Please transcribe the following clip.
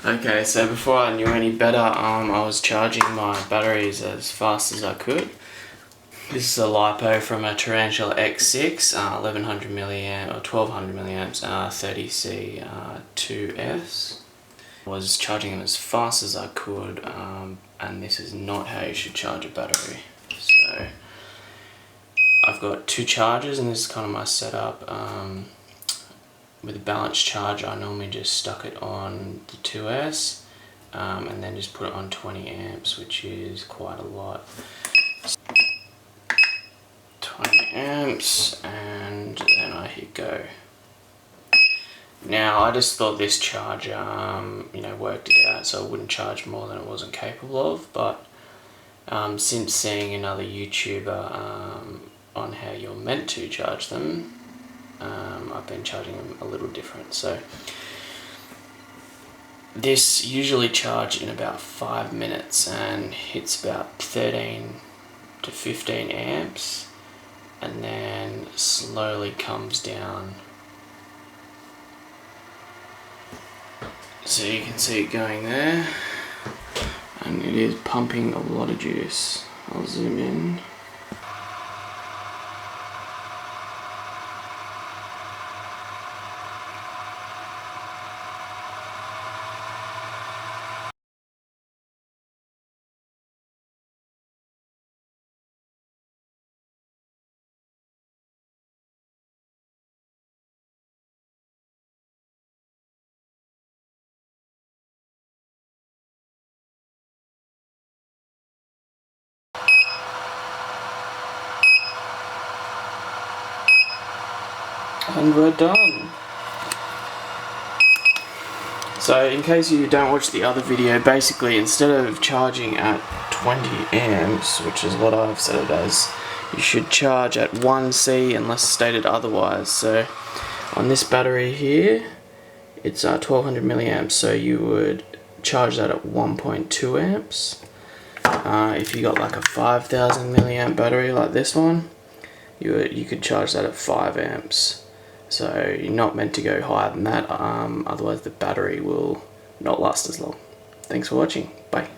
Okay, so before I knew any better, I was charging my batteries as fast as I could. This is a Lipo from a Tarantula X6, 1100 milliamp or 1200 milliamps, 30C2S. I was charging them as fast as I could, and this is not how you should charge a battery. So I've got two chargers, and this is kind of my setup. With a balanced charge, I normally just stuck it on the 2S and then just put it on 20 amps, which is quite a lot. 20 amps, and then I hit go. Now I just thought this charger, worked it out so it wouldn't charge more than it wasn't capable of, but since seeing another YouTuber on how you're meant to charge them, I've been charging them a little different. So this usually charges in about 5 minutes and hits about 13 to 15 amps and then slowly comes down. So you can see it going there, and it is pumping a lot of juice. I'll zoom in. And we're done. So in case you don't watch the other video, basically instead of charging at 20 amps, which is what I've set it as, you should charge at 1C unless stated otherwise. So on this battery here, it's 1200 milliamps, so you would charge that at 1.2 amps. If you got like a 5000 milliamp battery like this one, you could charge that at 5 amps. So you're not meant to go higher than that, otherwise the battery will not last as long. Thanks for watching. Bye.